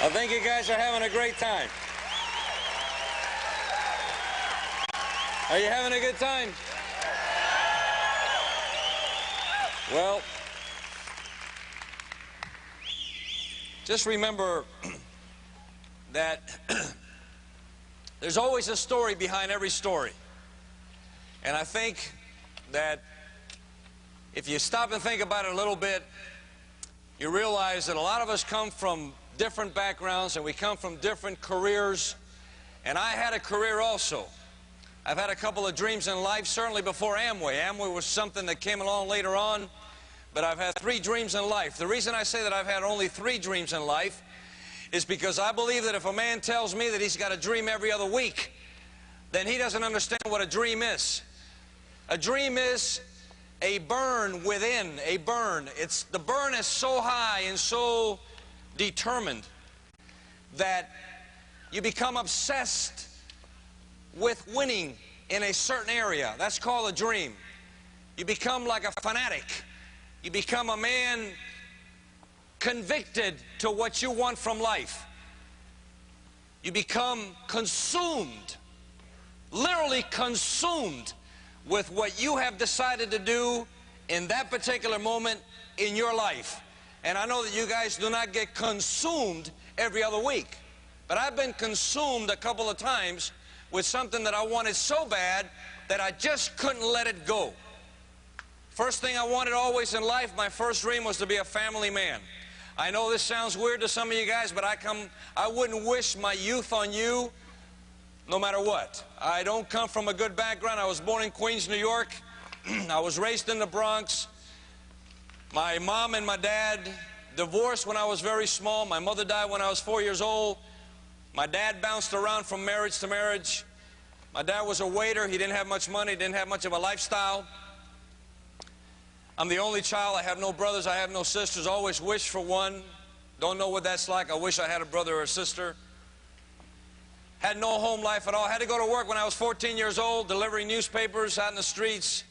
I think you guys are having a great time. Are you having a good time? Well, just remember that there's always a story behind every story. And I think that if you stop and think about it a little bit, you realize that a lot of us come from different backgrounds and we come from different careers. And I had a career also. I've had a couple of dreams in life, certainly before Amway. Amway was something that came along later on, but I've had 3 dreams in life. The reason I say that I've had only 3 dreams in life is because I believe that if a man tells me that he's got a dream every other week, then he doesn't understand what a dream is. A dream is a burn within, a burn. The burn is so high and so determined that you become obsessed with winning in a certain area. That's called a dream. You become like a fanatic. You become a man convicted to what you want from life. You become consumed, literally consumed with what you have decided to do in that particular moment in your life. And I know that you guys do not get consumed every other week, but I've been consumed a couple of times with something that I wanted so bad that I just couldn't let it go. First thing I wanted always in life, my first dream was to be a family man. I know this sounds weird to some of you guys, but I wouldn't wish my youth on you no matter what. I don't come from a good background. I was born in Queens, New York. I was raised in the Bronx. My mom and my dad divorced when I was very small. My mother died when I was 4 years old. My dad bounced around from marriage to marriage. My dad was a waiter. He didn't have much money, didn't have much of a lifestyle. I'm the only child. I have no brothers. I have no sisters. Always wished for one. Don't know what that's like. I wish I had a brother or a sister. Had no home life at all. Had to go to work when I was 14 years old, delivering newspapers out in the streets.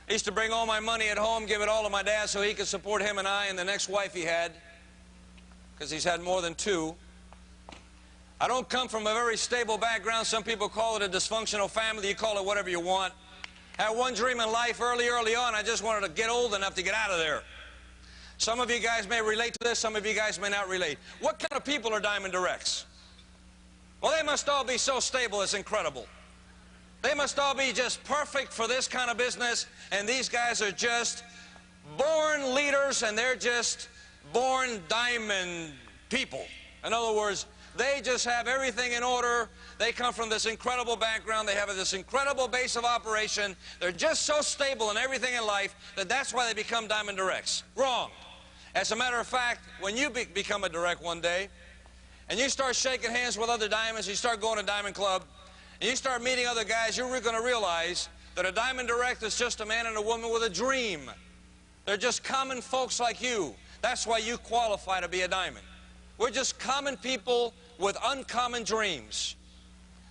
I used to bring all my money at home, give it all to my dad so he could support him and I and the next wife he had, because he's had more than 2. I don't come from a very stable background. Some people call it a dysfunctional family. You call it whatever you want. Had one dream in life early on. I just wanted to get old enough to get out of there. Some of you guys may relate to this. Some of you guys may not relate. What kind of people are Diamond Directs? Well, they must all be so stable, it's incredible. They must all be just perfect for this kind of business, and these guys are just born leaders, and they're just born diamond people. In other words, they just have everything in order. They come from this incredible background. They have this incredible base of operation. They're just so stable in everything in life that that's why they become Diamond Directs. Wrong. As a matter of fact, when you become a direct one day, and you start shaking hands with other diamonds, you start going to Diamond Club, and you start meeting other guys, you're going to realize that a Diamond Direct is just a man and a woman with a dream. They're just common folks like you. That's why you qualify to be a diamond. We're just common people with uncommon dreams.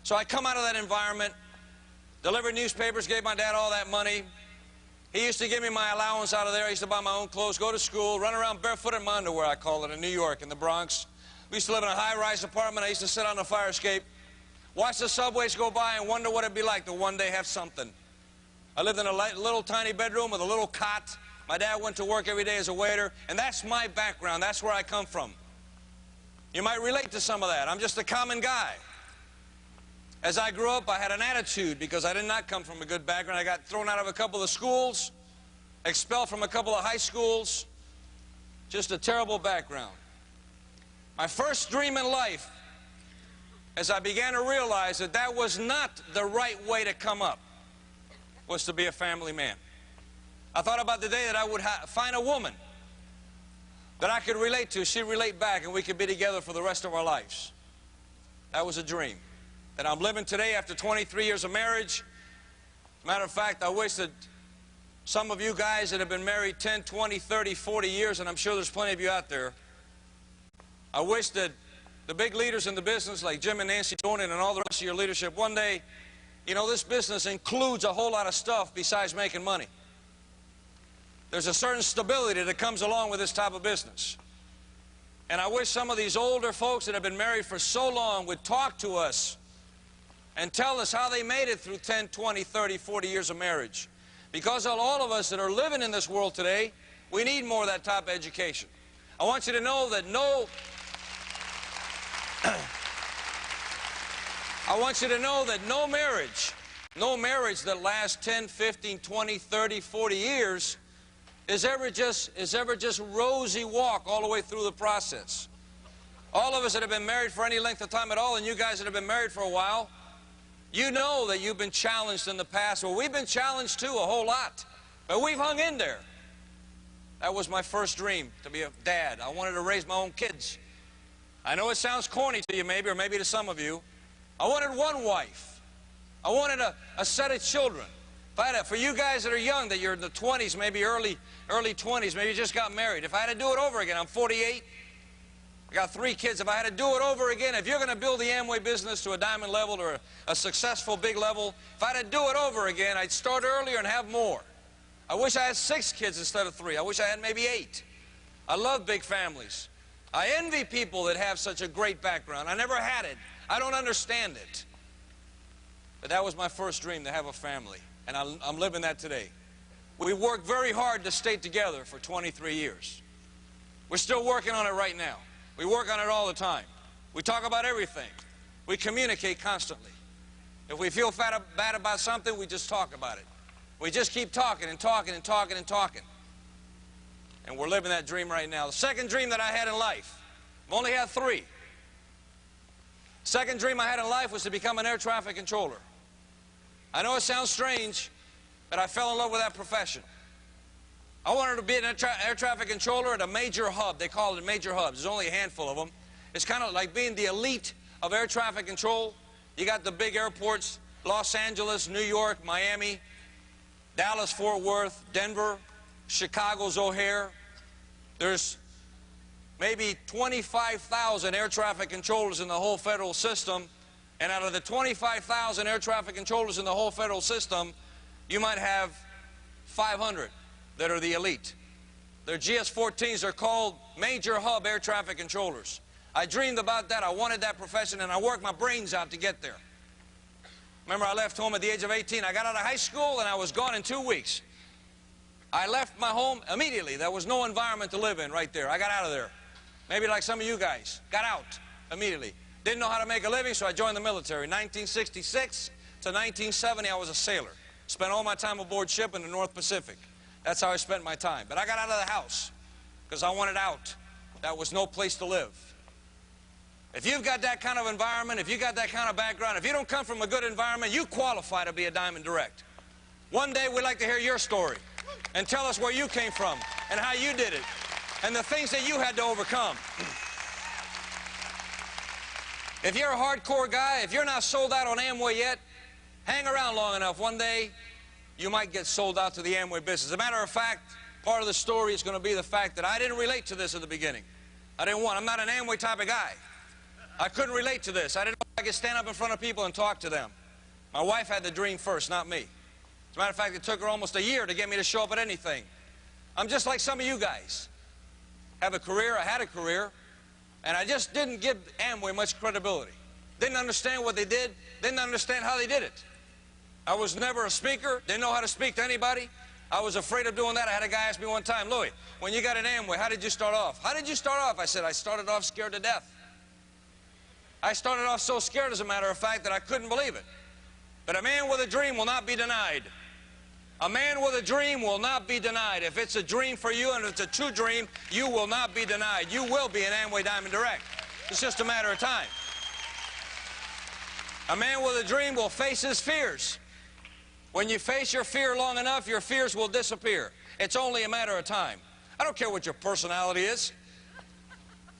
So I come out of that environment, delivered newspapers, gave my dad all that money. He used to give me my allowance out of there. I used to buy my own clothes, go to school, run around barefoot in my underwear, I call it, in New York, in the Bronx. We used to live in a high-rise apartment. I used to sit on the fire escape, watch the subways go by, and wonder what it'd be like to one day have something. I lived in a little tiny bedroom with a little cot. My dad went to work every day as a waiter, and that's my background. That's where I come from. You might relate to some of that. I'm just a common guy. As I grew up, I had an attitude because I did not come from a good background. I got thrown out of a couple of schools, expelled from a couple of high schools. Just a terrible background. My first dream in life, as I began to realize that that was not the right way to come up, was to be a family man. I thought about the day that I would find a woman that I could relate to. She'd relate back, and we could be together for the rest of our lives. That was a dream that I'm living today after 23 years of marriage. As a matter of fact, I wish that some of you guys that have been married 10, 20, 30, 40 years, and I'm sure there's plenty of you out there, I wish that the big leaders in the business, like Jim and Nancy Dornan and all the rest of your leadership, one day, you know, this business includes a whole lot of stuff besides making money. There's a certain stability that comes along with this type of business. And I wish some of these older folks that have been married for so long would talk to us and tell us how they made it through 10, 20, 30, 40 years of marriage. Because all of us that are living in this world today, we need more of that type of education. I want you to know that no marriage that lasts 10, 15, 20, 30, 40 years is ever just rosy walk all the way through the process. All of us that have been married for any length of time at all, and you guys that have been married for a while, you know that you've been challenged in the past. Well, we've been challenged too, a whole lot. But we've hung in there. That was my first dream, to be a dad. I wanted to raise my own kids. I know it sounds corny to you maybe, or maybe to some of you. I wanted one wife. I wanted a set of children. For you guys that are young, that you're in the 20s, maybe early 20s, maybe you just got married. If I had to do it over again, I'm 48. I got 3 kids. If I had to do it over again, if you're going to build the Amway business to a diamond level or a successful big level, if I had to do it over again, I'd start earlier and have more. I wish I had 6 kids instead of 3. I wish I had maybe 8. I love big families. I envy people that have such a great background. I never had it. I don't understand it. But that was my first dream, to have a family. And I'm living that today. We worked very hard to stay together for 23 years. We're still working on it right now. We work on it all the time. We talk about everything. We communicate constantly. If we feel bad about something, we just talk about it. We just keep talking and talking and talking and talking. And we're living that dream right now. The second dream that I had in life, I've only had 3. Second dream I had in life was to become an air traffic controller. I know it sounds strange, but I fell in love with that profession. I wanted to be an air traffic controller at a major hub. They call it major hubs. There's only a handful of them. It's kind of like being the elite of air traffic control. You got the big airports, Los Angeles, New York, Miami, Dallas, Fort Worth, Denver, Chicago's O'Hare. There's maybe 25,000 air traffic controllers in the whole federal system. And out of the 25,000 air traffic controllers in the whole federal system, you might have 500 that are the elite. They're GS-14s. They're called major hub air traffic controllers. I dreamed about that. I wanted that profession, and I worked my brains out to get there. Remember, I left home at the age of 18. I got out of high school, and I was gone in 2 weeks. I left my home immediately. There was no environment to live in right there. I got out of there. Maybe like some of you guys. Got out immediately. Didn't know how to make a living, so I joined the military. 1966 to 1970, I was a sailor. Spent all my time aboard ship in the North Pacific. That's how I spent my time. But I got out of the house because I wanted out. That was no place to live. If you've got that kind of environment, if you've got that kind of background, if you don't come from a good environment, you qualify to be a Diamond Direct. One day we'd like to hear your story and tell us where you came from and how you did it and the things that you had to overcome. If you're a hardcore guy, if you're not sold out on Amway yet, hang around long enough. One day, you might get sold out to the Amway business. As a matter of fact, part of the story is going to be the fact that I didn't relate to this at the beginning. I'm not an Amway type of guy. I couldn't relate to this. I didn't know I could stand up in front of people and talk to them. My wife had the dream first, not me. As a matter of fact, it took her almost a year to get me to show up at anything. I'm just like some of you guys. Have a career, I had a career. And I just didn't give Amway much credibility. Didn't understand what they did. Didn't understand how they did it. I was never a speaker. Didn't know how to speak to anybody. I was afraid of doing that. I had a guy ask me one time, Louis, when you got an Amway, how did you start off? How did you start off? I said, I started off scared to death. I started off so scared, as a matter of fact, that I couldn't believe it. But a man with a dream will not be denied. A man with a dream will not be denied. If it's a dream for you and it's a true dream, you will not be denied. You will be an Amway Diamond Direct. It's just a matter of time. A man with a dream will face his fears. When you face your fear long enough, your fears will disappear. It's only a matter of time. I don't care what your personality is.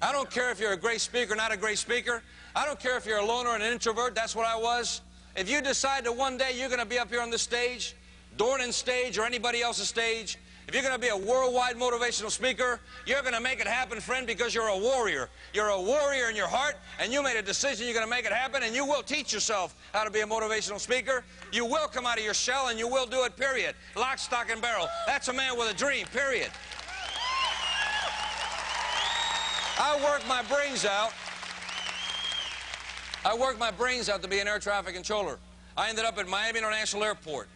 I don't care if you're a great speaker or not a great speaker. I don't care if you're a loner and an introvert. That's what I was. If you decide that one day you're going to be up here on this stage, Dornan stage or anybody else's stage, if you're going to be a worldwide motivational speaker, you're going to make it happen, friend, because you're a warrior. You're a warrior in your heart, and you made a decision you're going to make it happen, and you will teach yourself how to be a motivational speaker. You will come out of your shell, and you will do it, period. Lock, stock, and barrel. That's a man with a dream, period. I worked my brains out. I worked my brains out to be an air traffic controller. I ended up at Miami International Airport.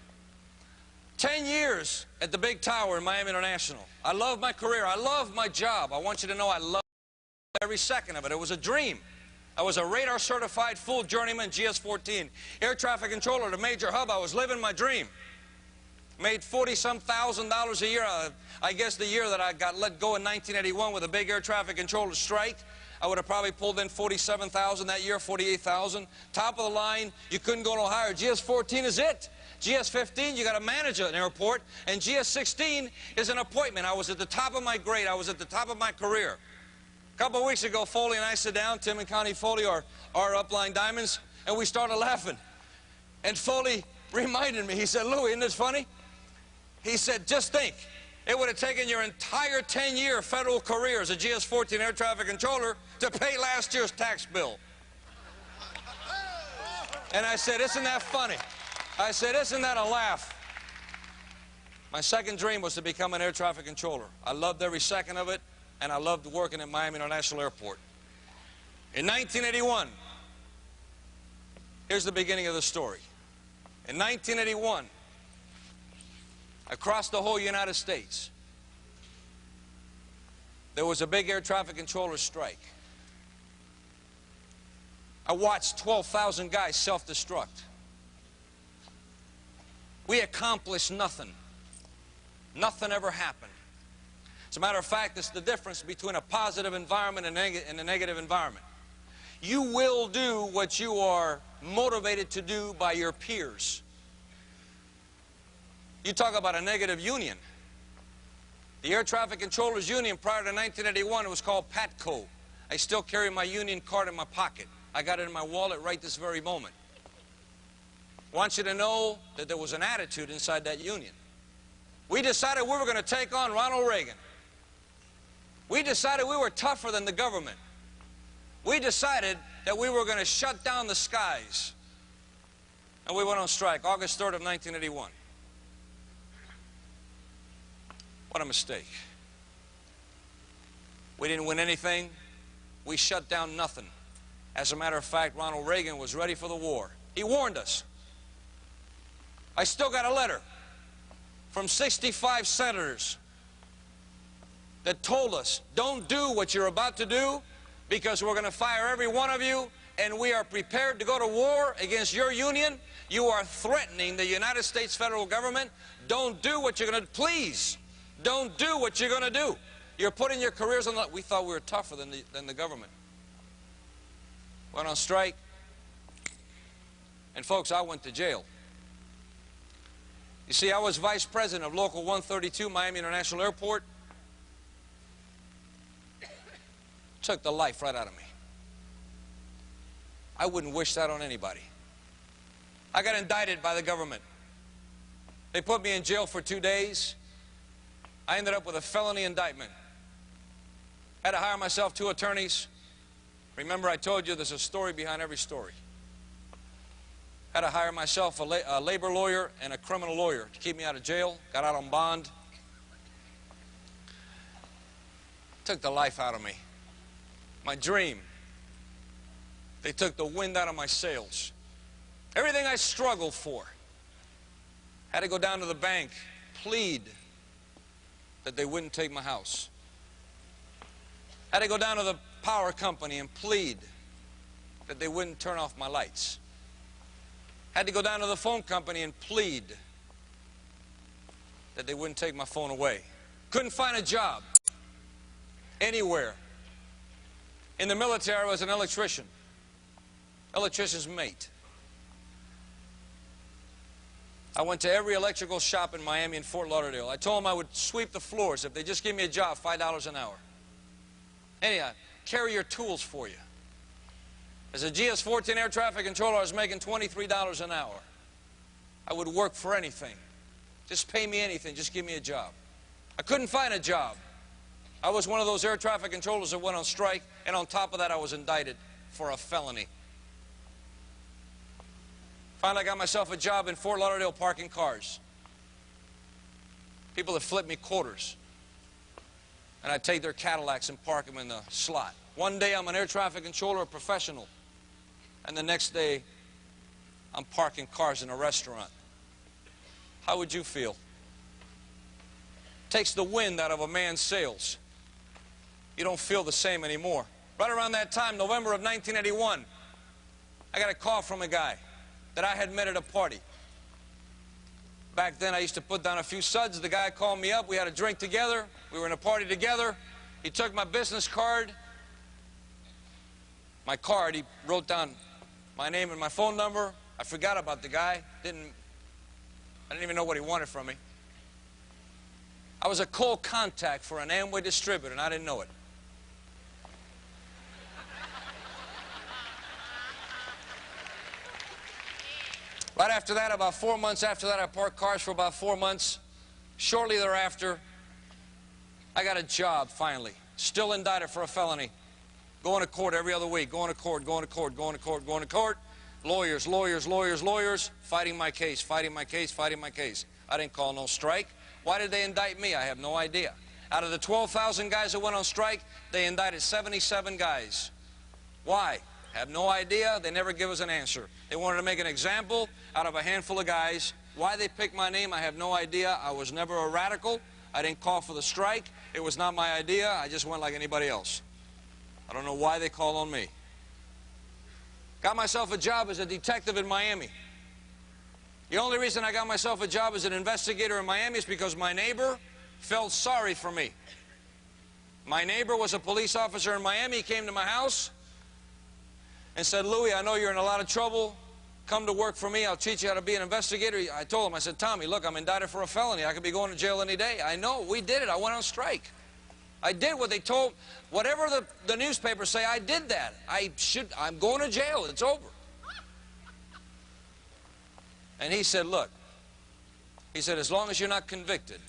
10 years at the big tower in Miami International. I love my career. I love my job. I want you to know I love every second of it. It was a dream. I was a radar-certified full journeyman GS-14 air traffic controller at a major hub. I was living my dream. Made $40-some thousand a year. I guess the year that I got let go in 1981 with a big air traffic controller strike, I would have probably pulled in $47,000 that year, $48,000. Top of the line, you couldn't go no higher. GS-14 is it. GS-15, you got to manage an airport, and GS-16 is an appointment. I was at the top of my grade. I was at the top of my career. A couple of weeks ago, Foley and I sit down, Tim and Connie Foley are upline diamonds, and we started laughing. And Foley reminded me, he said, "Lou, isn't this funny?" He said, "Just think, it would have taken your entire 10-year federal career as a GS-14 air traffic controller to pay last year's tax bill." And I said, "Isn't that funny?" I said, "Isn't that a laugh?" My second dream was to become an air traffic controller. I loved every second of it, and I loved working at Miami International Airport. In 1981, here's the beginning of the story. In 1981, across the whole United States, there was a big air traffic controller strike. I watched 12,000 guys self-destruct. We accomplished nothing. Nothing ever happened. As a matter of fact, it's the difference between a positive environment and a negative environment. You will do what you are motivated to do by your peers. You talk about a negative union. The Air Traffic Controllers Union prior to 1981, it was called PATCO. I still carry my union card in my pocket. I got it in my wallet right this very moment. I want you to know that there was an attitude inside that union. We decided we were going to take on Ronald Reagan. We decided we were tougher than the government. We decided that we were going to shut down the skies. And we went on strike August 3rd of 1981. What a mistake. We didn't win anything. We shut down nothing. As a matter of fact, Ronald Reagan was ready for the war. He warned us. I still got a letter from 65 senators that told us, "Don't do what you're about to do because we're going to fire every one of you, and we are prepared to go to war against your union. You are threatening the United States federal government. Don't do what you're going to do. Please, don't do what you're going to do. You're putting your careers on the..." We thought we were tougher than the government. Went on strike. And folks, I went to jail. You see, I was vice president of Local 132, Miami International Airport. Took the life right out of me. I wouldn't wish that on anybody. I got indicted by the government. They put me in jail for 2 days. I ended up with a felony indictment. Had to hire myself 2 attorneys. Remember, I told you there's a story behind every story. Had to hire myself a labor lawyer and a criminal lawyer to keep me out of jail. Got out on bond. Took the life out of me. My dream. They took the wind out of my sails. Everything I struggled for. Had to go down to the bank, plead that they wouldn't take my house. Had to go down to the power company and plead that they wouldn't turn off my lights. Had to go down to the phone company and plead that they wouldn't take my phone away. Couldn't find a job anywhere. In the military, I was an electrician. Electrician's mate. I went to every electrical shop in Miami and Fort Lauderdale. I told them I would sweep the floors if they just give me a job, $5 an hour. Anyhow, carry your tools for you. As a GS-14 air traffic controller, I was making $23 an hour. I would work for anything. Just pay me anything, just give me a job. I couldn't find a job. I was one of those air traffic controllers that went on strike, and on top of that, I was indicted for a felony. Finally, I got myself a job in Fort Lauderdale parking cars. People that flipped me quarters. and I take their Cadillacs and park them in the slot. One day I'm an air traffic controller, a professional, and the next day I'm parking cars in a restaurant. How would you feel? Takes the wind out of a man's sails. You don't feel the same anymore. Right around that time, November of 1981, I got a call from a guy that I had met at a party. Back then, I used to put down a few suds. The guy called me up. We had a drink together. We were in a party together. He took my business card. My card, he wrote down my name and my phone number. I forgot about the guy. I didn't even know what he wanted from me. I was a cold contact for an Amway distributor, and I didn't know it. Right after that, about 4 months after that, I parked cars for about 4 months. Shortly thereafter, I got a job, finally. Still indicted for a felony. Going to court every other week. Going to court, going to court, going to court, going to court. Lawyers, lawyers, lawyers, lawyers. Fighting my case, fighting my case, fighting my case. I didn't call no strike. Why did they indict me? I have no idea. Out of the 12,000 guys that went on strike, they indicted 77 guys. Why? Have no idea. They never give us an answer. They wanted to make an example out of a handful of guys. Why they picked my name, I have no idea. I was never a radical. I didn't call for the strike. It was not my idea. I just went like anybody else. I don't know why they called on me. Got myself a job as a detective in Miami. The only reason I got myself a job as an investigator in Miami is because my neighbor felt sorry for me. My neighbor was a police officer in Miami. He came to my house and said, Louis, I know you're in a lot of trouble. Come to work for me. I'll teach you how to be an investigator. I told him, I said, Tommy, look, I'm indicted for a felony. I could be going to jail any day. I know. We did it. I went on strike. I did what they told. Whatever the newspapers say, I did that. I'm going to jail. It's over. And he said, look, he said, as long as you're not convicted,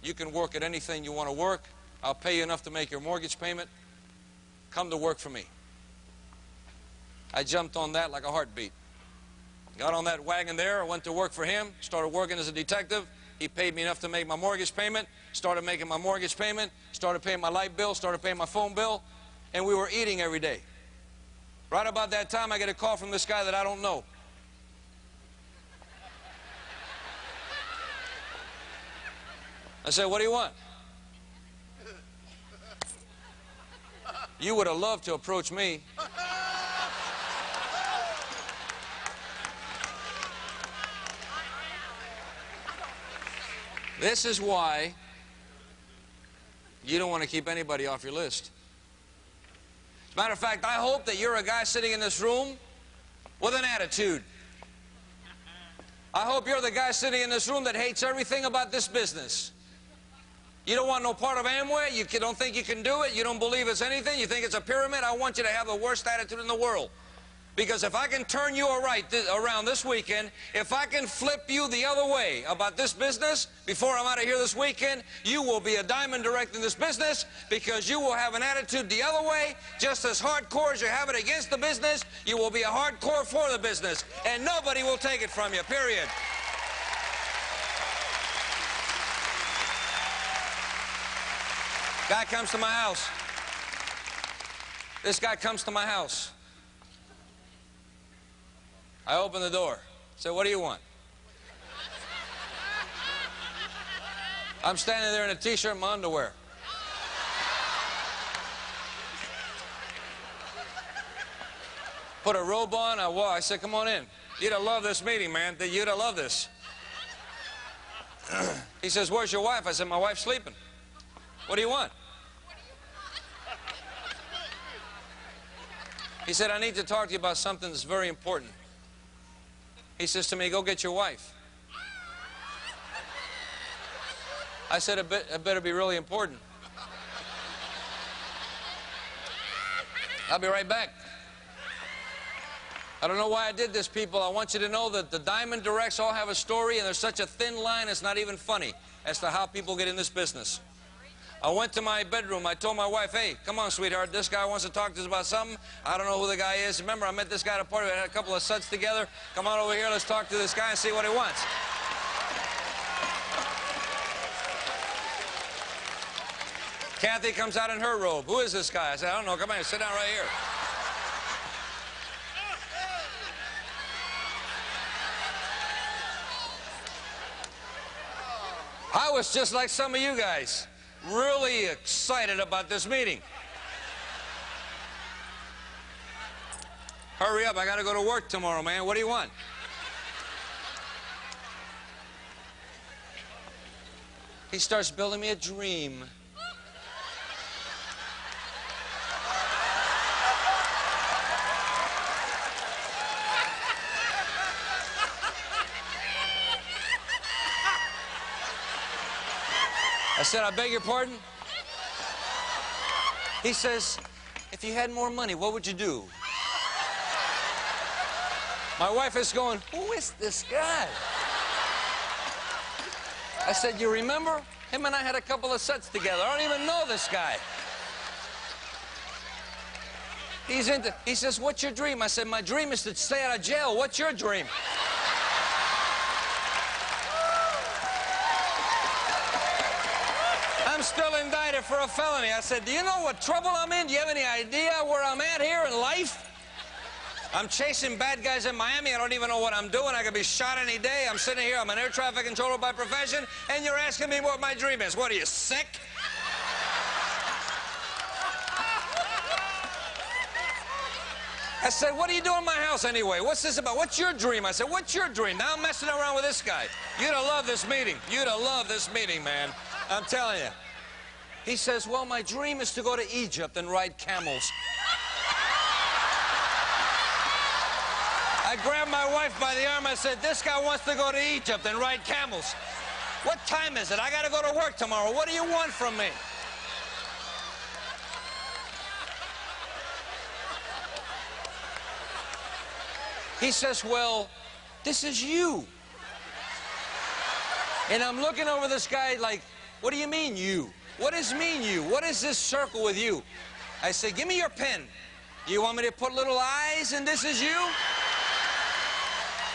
you can work at anything you want to work. I'll pay you enough to make your mortgage payment. Come to work for me. I jumped on that like a heartbeat. Got on that wagon there. I went to work for him. Started working as a detective. He paid me enough to make my mortgage payment. Started making my mortgage payment. Started paying my light bill. Started paying my phone bill. And we were eating every day. Right about that time, I get a call from this guy that I don't know. I said, what do you want? You would have loved to approach me. This is why you don't want to keep anybody off your list. As a matter of fact, I hope that you're a guy sitting in this room with an attitude. I hope you're the guy sitting in this room that hates everything about this business. You don't want no part of Amway. You don't think you can do it. You don't believe it's anything. You think it's a pyramid. I want you to have the worst attitude in the world. Because if I can turn you around this weekend, if I can flip you the other way about this business before I'm out of here this weekend, you will be a diamond direct in this business because you will have an attitude the other way, just as hardcore as you have it against the business, you will be a hardcore for the business, and nobody will take it from you, period. Guy comes to my house. This guy comes to my house. I open the door. Say, what do you want? I'm standing there in a t-shirt and my underwear. Put a robe on. I said, come on in. You'd have loved this meeting, man. You'd have loved this. He says, where's your wife? I said, my wife's sleeping. What do you want? He said, I need to talk to you about something that's very important. He says to me, go get your wife. I said, it better be really important. I'll be right back. I don't know why I did this, people. I want you to know that the Diamond Directs all have a story, and there's such a thin line, it's not even funny as to how people get in this business. I went to my bedroom. I told my wife, hey, come on, sweetheart. This guy wants to talk to us about something. I don't know who the guy is. Remember, I met this guy at a party. We had a couple of suds together. Come on over here. Let's talk to this guy and see what he wants. Kathy comes out in her robe. Who is this guy? I said, I don't know. Come on, sit down right here. I was just like some of you guys, really excited about this meeting. Hurry up, I got to go to work tomorrow, man. What do you want? He starts building me a dream. I said, I beg your pardon? He says, if you had more money, what would you do? My wife is going, who is this guy? I said, you remember? Him and I had a couple of sets together. I don't even know this guy. He says, what's your dream? I said, my dream is to stay out of jail. What's your dream? I'm still indicted for a felony. I said, do you know what trouble I'm in? Do you have any idea where I'm at here in life? I'm chasing bad guys in Miami. I don't even know what I'm doing. I could be shot any day. I'm sitting here. I'm an air traffic controller by profession, and you're asking me what my dream is. What, are you sick? I said, what are you doing in my house anyway? What's this about? What's your dream? I said, what's your dream? Now I'm messing around with this guy. You'd have loved this meeting. You'd have loved this meeting, man. I'm telling you. He says, well, my dream is to go to Egypt and ride camels. I grabbed my wife by the arm. I said, this guy wants to go to Egypt and ride camels. What time is it? I got to go to work tomorrow. What do you want from me? He says, well, this is you. And I'm looking over this guy like, what do you mean you? What does mean you? What is this circle with you? I say, give me your pen. You want me to put little eyes and this is you?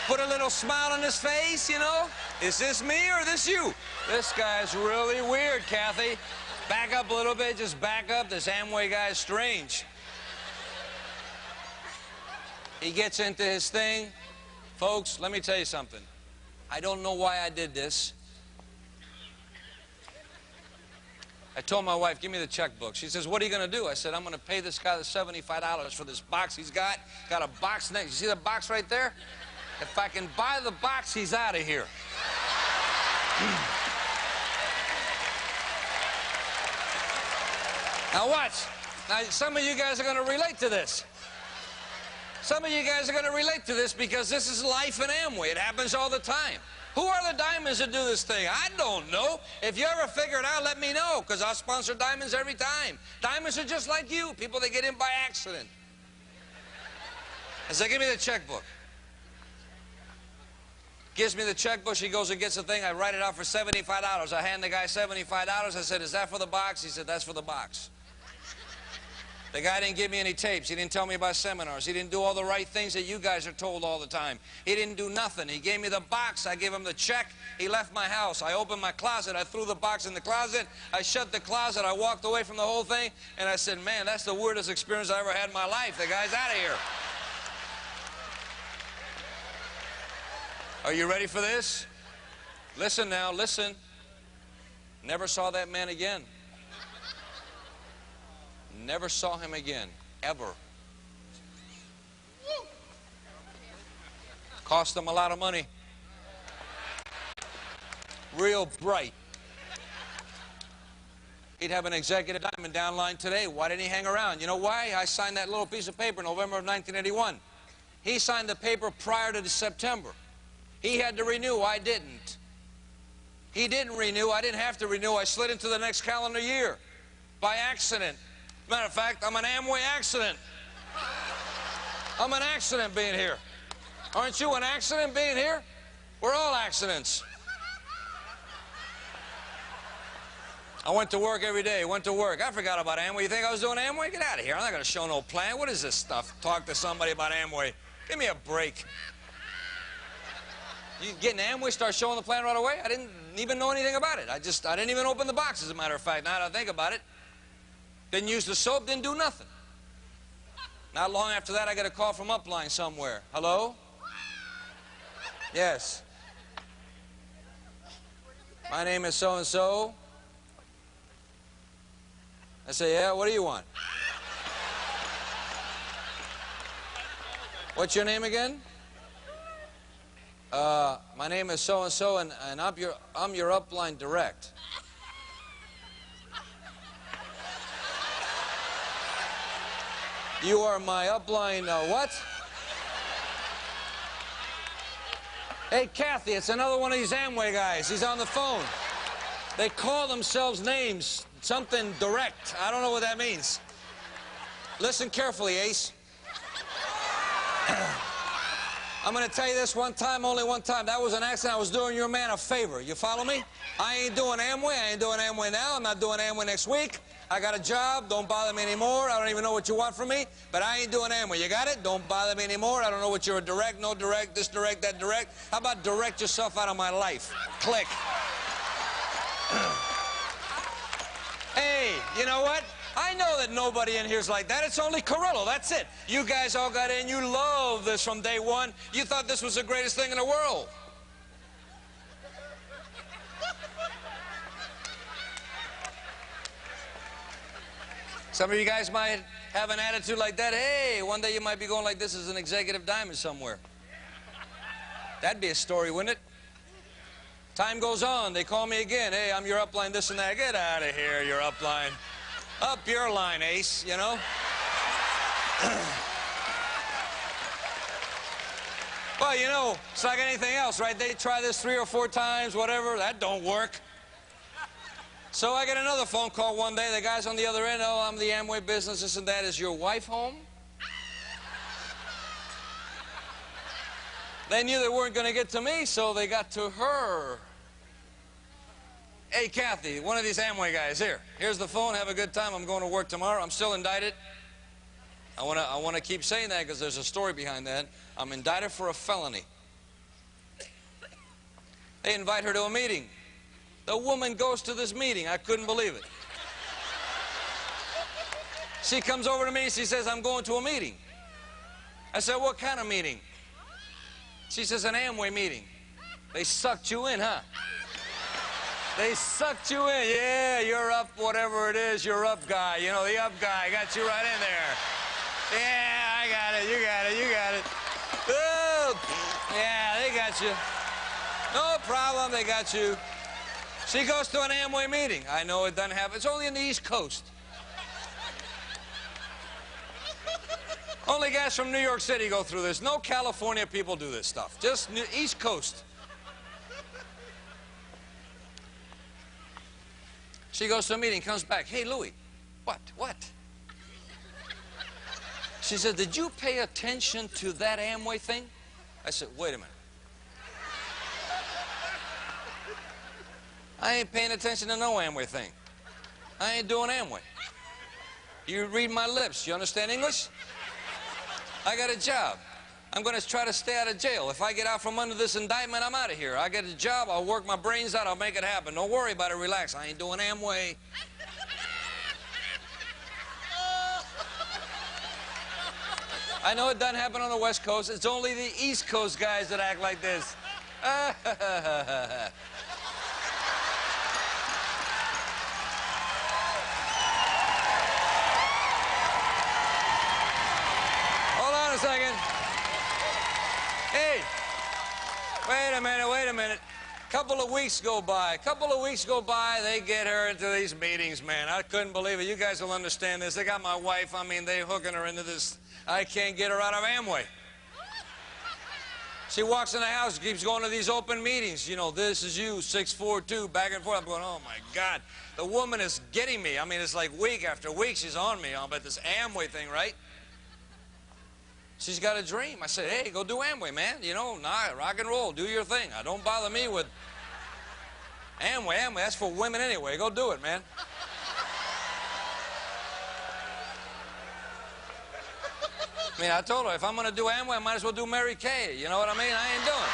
Put a little smile on his face, you know? Is this me or this you? This guy's really weird, Kathy. Back up a little bit, just back up. This Amway guy's strange. He gets into his thing. Folks, let me tell you something. I don't know why I did this. I told my wife, give me the checkbook. She says, what are you going to do? I said, I'm going to pay this guy the $75 for this box he's got. Got a box next. You see the box right there? If I can buy the box, he's out of here. Now watch. Now, some of you guys are going to relate to this. Some of you guys are going to relate to this because this is life in Amway. It happens all the time. Who are the diamonds that do this thing? I don't know. If you ever figure it out, let me know, because I'll sponsor diamonds every time. Diamonds are just like you, people that get in by accident. I said, give me the checkbook. Gives me the checkbook. She goes and gets the thing. I write it out for $75. I hand the guy $75. I said, is that for the box? He said, that's for the box. The guy didn't give me any tapes. He didn't tell me about seminars. He didn't do all the right things that you guys are told all the time. He didn't do nothing. He gave me the box. I gave him the check. He left my house. I opened my closet. I threw the box in the closet. I shut the closet. I walked away from the whole thing. And I said, man, that's the weirdest experience I ever had in my life. The guy's out of here. Are you ready for this? Listen now, listen. Never saw that man again. Never saw him again, ever. Cost him a lot of money. Real bright. He'd have an executive diamond downline today. Why didn't he hang around? You know why? I signed that little piece of paper in November of 1981. He signed the paper prior to September. He had to renew. I didn't. He didn't renew. I didn't have to renew. I slid into the next calendar year by accident. Matter of fact, I'm an Amway accident. I'm an accident being here. Aren't you an accident being here? We're all accidents. I went to work every day. Went to work. I forgot about Amway. You think I was doing Amway? Get out of here. I'm not going to show no plan. What is this stuff? Talk to somebody about Amway. Give me a break. You get in Amway, start showing the plan right away? I didn't even know anything about it. I didn't even open the box, as a matter of fact. Now that I think about it. Didn't use the soap, didn't do nothing. Not long after that, I got a call from Upline somewhere. Hello? Yes. My name is so-and-so. I say, yeah, what do you want? What's your name again? My name is so-and-so, and I'm your Upline direct. You are my Upline, what? Hey, Kathy, it's another one of these Amway guys. He's on the phone. They call themselves names, something direct. I don't know what that means. Listen carefully, Ace. I'm going to tell you this one time, only one time. That was an accident. I was doing your man a favor. You follow me? I ain't doing Amway. I ain't doing Amway now. I'm not doing Amway next week. I got a job. Don't bother me anymore. I don't even know what you want from me, but I ain't doing Amway. You got it? Don't bother me anymore. I don't know what you're a direct, no direct, this direct, that direct. How about direct yourself out of my life? Click. Hey, you know what? I know that nobody in here's like that. It's only Carrillo. That's it. You guys all got in. You love this from day one. You thought this was the greatest thing in the world. Some of you guys might have an attitude like that. Hey, one day you might be going like this as an executive diamond somewhere. That'd be a story, wouldn't it? Time goes on. They call me again. Hey, I'm your Upline, this and that. Get out of here, your Upline. Up your line, Ace, you know? Well, you know, it's like anything else, right? They try this 3 or 4 times, whatever. That don't work. So I get another phone call one day. The guy's on the other end. Oh, I'm the Amway business, this and that. Is your wife home? They knew they weren't going to get to me, so they got to her. Hey, Kathy, one of these Amway guys, here. Here's the phone. Have a good time. I'm going to work tomorrow. I'm still indicted. I want to keep saying that because there's a story behind that. I'm indicted for a felony. They invite her to a meeting. The woman goes to this meeting. I couldn't believe it. She comes over to me. She says, I'm going to a meeting. I said, what kind of meeting? She says, an Amway meeting. They sucked you in, huh? They sucked you in. Yeah, you're up, whatever it is, you're up guy. You know, the up guy got you right in there. Yeah, I got it. You got it. You got it. Oh, yeah, they got you. No problem, they got you. She goes to an Amway meeting. I know it doesn't happen. It's only in the East Coast. Only guys from New York City go through this. No California people do this stuff. Just East Coast. She goes to a meeting, comes back. Hey, Louie. What? She said, did you pay attention to that Amway thing? I said, wait a minute. I ain't paying attention to no Amway thing. I ain't doing Amway. You read my lips. You understand English? I got a job. I'm going to try to stay out of jail. If I get out from under this indictment, I'm out of here. I get a job. I'll work my brains out. I'll make it happen. Don't worry about it. Relax. I ain't doing Amway. I know it doesn't happen on the West Coast. It's only the East Coast guys that act like this. Hold on a second. Hey, wait a minute. Couple of weeks go by, they get her into these meetings, man. I couldn't believe it. You guys will understand this. They got my wife, I mean, they hooking her into this. I can't get her out of Amway. She walks in the house, keeps going to these open meetings. You know, this is you, 642, back and forth. I'm going, oh, my God. The woman is getting me. I mean, it's like week after week she's on me about this Amway thing, right? She's got a dream. I said, hey, go do Amway, man. You know, rock and roll. Do your thing. Don't bother me with Amway. That's for women anyway. Go do it, man. I mean, I told her, if I'm going to do Amway, I might as well do Mary Kay. You know what I mean? I ain't doing it.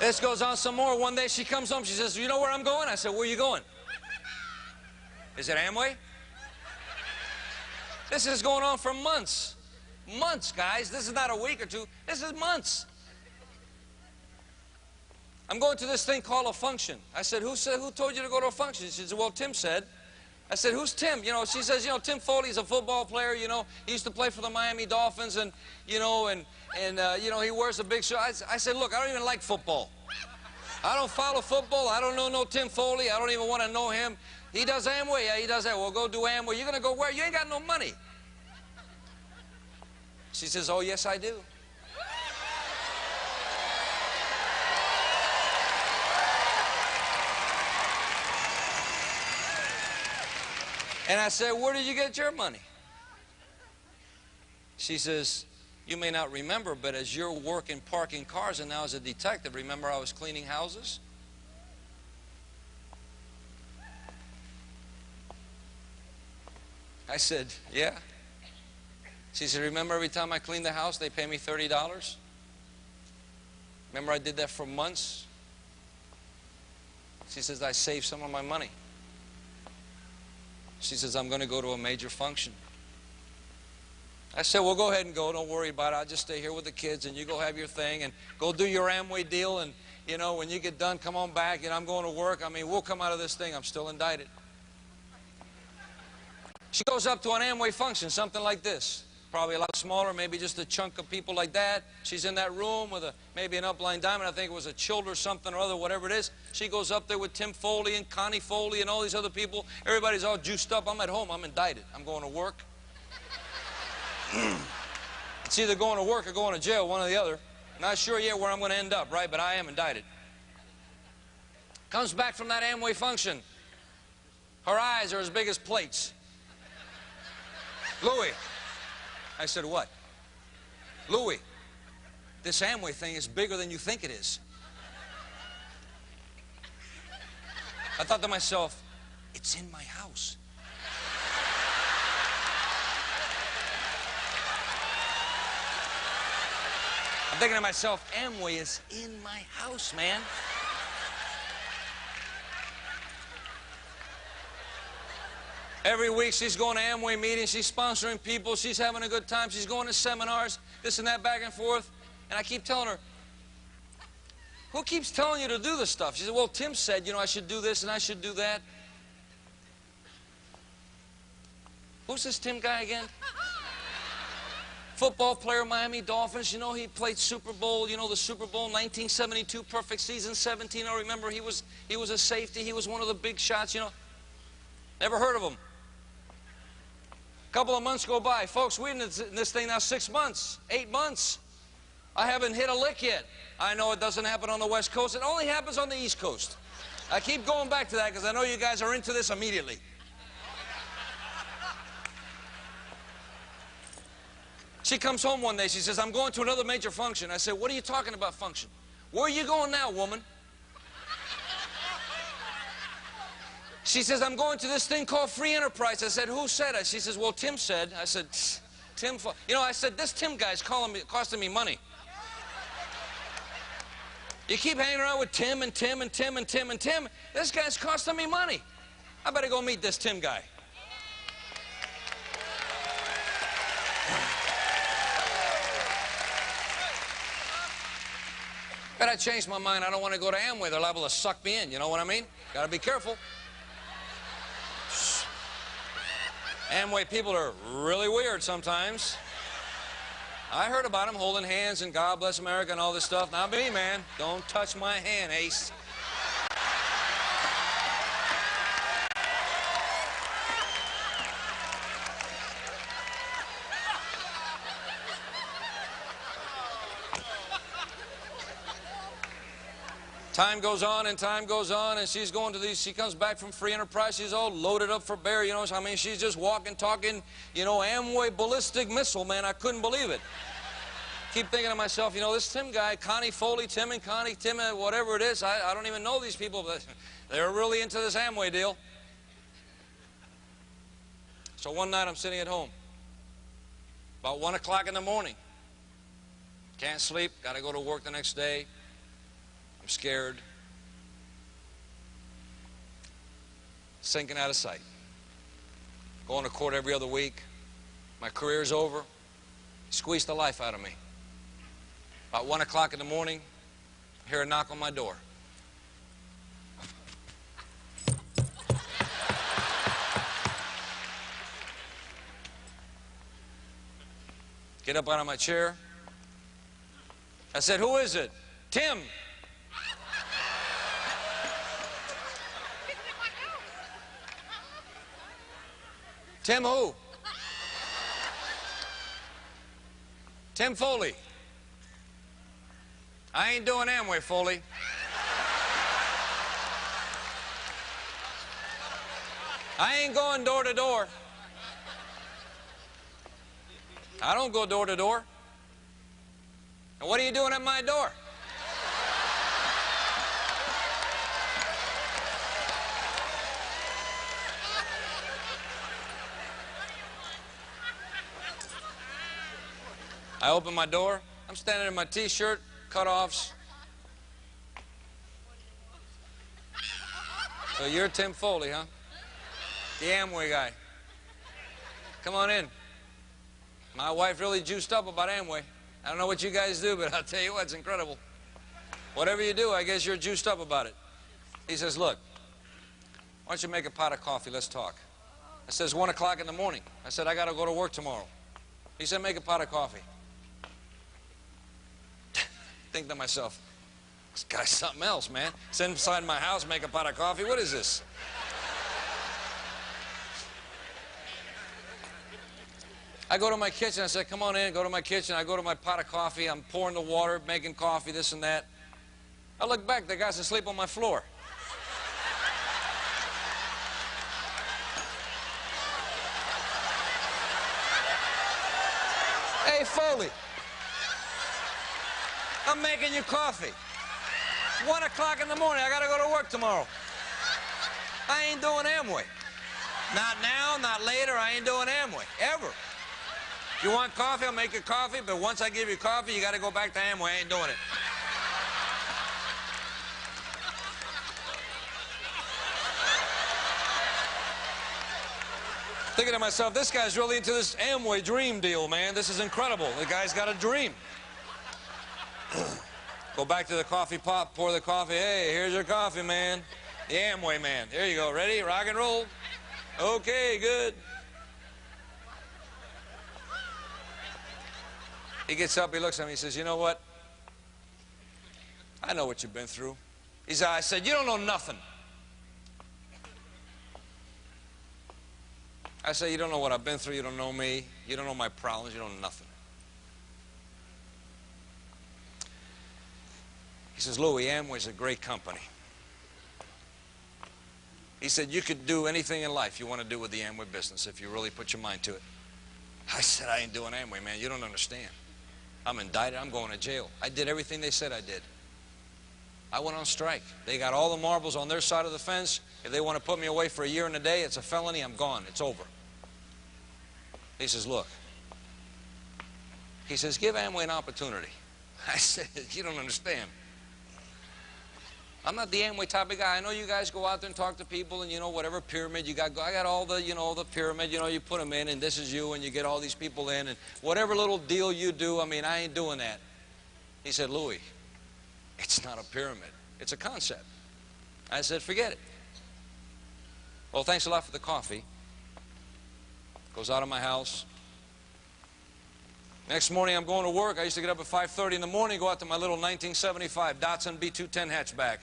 This goes on some more. One day she comes home. She says, you know where I'm going? I said, where are you going? Is it Amway? This is going on for months. Months, guys. This is not a week or two. This is months. I'm going to this thing called a function. I said, who told you to go to a function? She said, well, Tim said. I said, who's Tim? You know, she says, you know, Tim Foley's a football player, you know. He used to play for the Miami Dolphins, and, you know, you know, he wears a big shirt. I said, look, I don't even like football. I don't follow football. I don't know no Tim Foley. I don't even want to know him. He does Amway. Yeah, he does that. Well, go do Amway. You're going to go where? You ain't got no money. She says, oh, yes, I do. And I said, where did you get your money? She says, you may not remember, but as you're working parking cars and now as a detective, remember I was cleaning houses? I said, yeah. She said, remember every time I clean the house, they pay me $30? Remember I did that for months? She says, I saved some of my money. She says, I'm going to go to a major function. I said, well, go ahead and go. Don't worry about it. I'll just stay here with the kids, and you go have your thing, and go do your Amway deal, and, you know, when you get done, come on back, and I'm going to work. I mean, we'll come out of this thing. I'm still indicted. She goes up to an Amway function, something like this. Probably a lot smaller, maybe just a chunk of people like that. She's in that room with maybe an upline diamond. I think it was a Child or something or other, whatever it is. She goes up there with Tim Foley and Connie Foley and all these other people. Everybody's all juiced up. I'm at home. I'm indicted. I'm going to work. It's either going to work or going to jail, one or the other. Not sure yet where I'm going to end up, right? But I am indicted. Comes back from that Amway function. Her eyes are as big as plates. Louis. I said, what? Louis, this Amway thing is bigger than you think it is. I thought to myself, it's in my house. I'm thinking to myself, Amway is in my house, man. Every week she's going to Amway meetings, she's sponsoring people, she's having a good time, she's going to seminars, this and that, back and forth. And I keep telling her, who keeps telling you to do this stuff? She said, well, Tim said, you know, I should do this and I should do that. Who's this Tim guy again? Football player, Miami Dolphins. You know, he played Super Bowl, you know, the Super Bowl 1972, perfect season, 17. I remember he was a safety. He was one of the big shots, you know. Never heard of him. A couple of months go by. Folks, we've been in this thing now 6 months, 8 months. I haven't hit a lick yet. I know it doesn't happen on the West Coast. It only happens on the East Coast. I keep going back to that because I know you guys are into this immediately. She comes home one day. She says, I'm going to another major function. I said, what are you talking about function? Where are you going now, woman? She says, I'm going to this thing called free enterprise. I said, who said it? She says, well, Tim said. I said, Tim, you know, I said, this Tim guy's costing me money. You keep hanging around with Tim and Tim and Tim and Tim and Tim. This guy's costing me money. I better go meet this Tim guy. But I changed my mind. I don't want to go to Amway. They're liable to suck me in. You know what I mean? Got to be careful. Amway people are really weird sometimes. I heard about them holding hands and God bless America and all this stuff. Not me, man. Don't touch my hand, Ace. Time goes on and time goes on, and she's going to these, she comes back from free enterprise, she's all loaded up for bear, you know, I mean, she's just walking, talking, you know, Amway ballistic missile, man, I couldn't believe it. Keep thinking to myself, you know, this Tim guy, Connie Foley, Tim and Connie, Tim, whatever it is, I don't even know these people, but they're really into this Amway deal. So one night I'm sitting at home, about 1 o'clock in the morning. Can't sleep, got to go to work the next day. I'm scared. Sinking out of sight. Going to court every other week. My career's over. Squeezed the life out of me. About 1 o'clock in the morning, I hear a knock on my door. Get up out of my chair. I said, "Who is it?" "Tim." "Tim who?" "Tim Foley." "I ain't doing Amway, Foley." "I ain't going door to door." "I don't go door to door." "And what are you doing at my door?" I open my door. I'm standing in my T-shirt, cutoffs. "So you're Tim Foley, huh? The Amway guy. Come on in." My wife really juiced up about Amway. I don't know what you guys do, but I'll tell you what, it's incredible. Whatever you do, I guess you're juiced up about it. He says, "Look, why don't you make a pot of coffee? Let's talk." I says, 1 o'clock in the morning. I said, "I got to go to work tomorrow." He said, "Make a pot of coffee." Think to myself, this guy's something else, man. Sit inside my house, make a pot of coffee. What is this? I go to my kitchen. I said, "Come on in." Go to my kitchen. I go to my pot of coffee. I'm pouring the water, making coffee, this and that. I look back. The guy's asleep on my floor. "Hey, Foley, I'm making you coffee. 1 o'clock in the morning. I got to go to work tomorrow. I ain't doing Amway. Not now, not later. I ain't doing Amway, ever. If you want coffee, I'll make you coffee, but once I give you coffee, you got to go back to Amway. I ain't doing it." Thinking to myself, this guy's really into this Amway dream deal, man. This is incredible. The guy's got a dream. Go back to the coffee pot, pour the coffee. "Hey, here's your coffee, man. The Amway man. Here you go. Ready? Rock and roll." "Okay, good." He gets up, he looks at me, he says, "You know what? I know what you've been through." I said, "You don't know nothing." I said, "You don't know what I've been through. You don't know me. You don't know my problems. You don't know nothing." He says, "Louis, Amway's a great company." He said, "You could do anything in life you want to do with the Amway business if you really put your mind to it." I said, "I ain't doing Amway, man. You don't understand. I'm indicted. I'm going to jail. I did everything they said I did. I went on strike. They got all the marbles on their side of the fence. If they want to put me away for a year and a day, it's a felony. I'm gone. It's over." He says, "Look." He says, "Give Amway an opportunity." I said, "You don't understand. I'm not the Amway type of guy. I know you guys go out there and talk to people and, you know, whatever pyramid you got. I got all the, you know, the pyramid, you know, you put them in and this is you and you get all these people in and whatever little deal you do, I mean, I ain't doing that." He said, "Louis, it's not a pyramid. It's a concept." I said, "Forget it." Well, thanks a lot for the coffee. Goes out of my house. Next morning, I'm going to work. I used to get up at 5:30 in the morning, go out to my little 1975 Datsun B210 hatchback.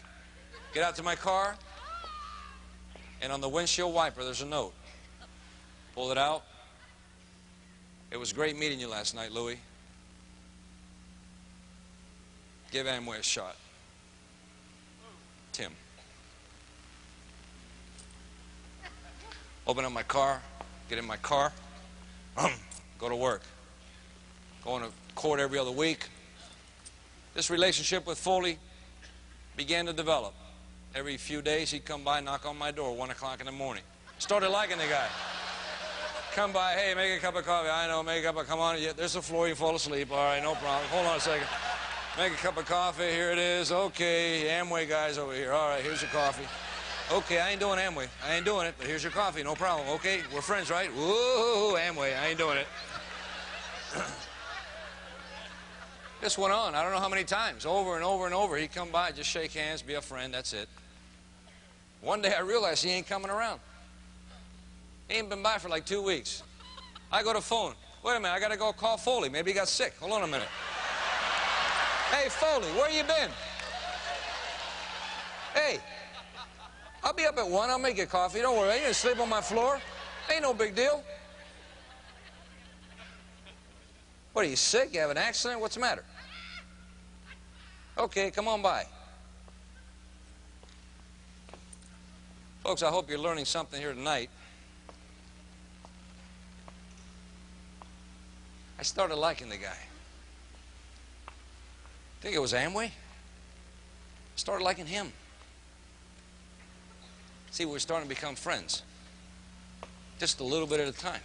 Get out to my car, and on the windshield wiper, there's a note. Pull it out. "It was great meeting you last night, Louis. Give Amway a shot. Tim." Open up my car, get in my car, go to work. Going to court every other week. This relationship with Foley began to develop. Every few days he'd come by, knock on my door, 1 o'clock in the morning. Started liking the guy. Come by, "Hey, make a cup of coffee." "I know, make a cup of, come on, yeah, there's the floor, you fall asleep. All right, no problem. Hold on a second." Make a cup of coffee. Here it is. Okay, Amway guys over here. All right, here's your coffee. Okay, I ain't doing Amway. I ain't doing it, but here's your coffee. No problem. Okay, we're friends, right? Woo, Amway. I ain't doing it. This went on. I don't know how many times. Over and over and over. He'd come by, just shake hands, be a friend. That's it. One day I realized he ain't coming around. He ain't been by for like 2 weeks. I go to phone. Wait a minute, I got to go call Foley. Maybe he got sick. Hold on a minute. Hey, Foley, where you been? Hey, I'll be up at 1. I'll make you coffee. Don't worry. You can sleep on my floor. Ain't no big deal. What, are you sick? You have an accident? What's the matter? Okay, come on by. Folks, I hope you're learning something here tonight. I started liking the guy. Think it was Amway? I started liking him. See, we're starting to become friends. Just a little bit at a time.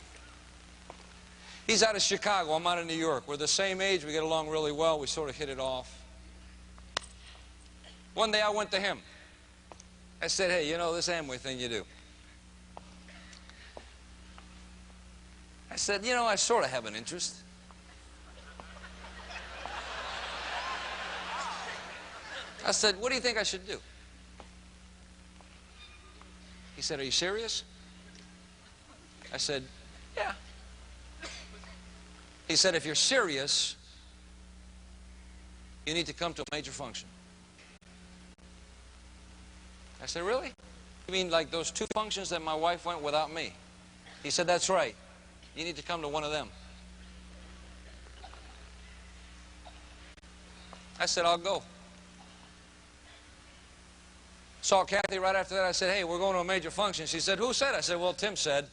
He's out of Chicago. I'm out of New York. We're the same age. We get along really well. We sort of hit it off. One day I went to him. I said, hey, you know this Amway thing you do? I said, you know, I sort of have an interest. I said, what do you think I should do? He said, are you serious? I said, yeah. He said, if you're serious, you need to come to a major function. I said, really? You mean like those 2 functions that my wife went without me? He said, that's right. You need to come to one of them. I said, I'll go. Saw Kathy right after that. I said, hey, we're going to a major function. She said, who said? I said, well, Tim said.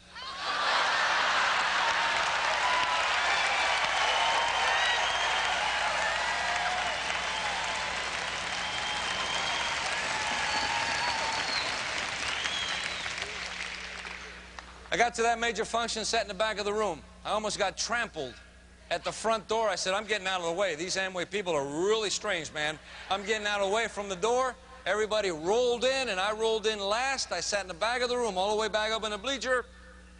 I got to that major function, sat in the back of the room. I almost got trampled at the front door. I said, I'm getting out of the way. These Amway people are really strange, man. I'm getting out of the way from the door. Everybody rolled in, and I rolled in last. I sat in the back of the room, all the way back up in the bleacher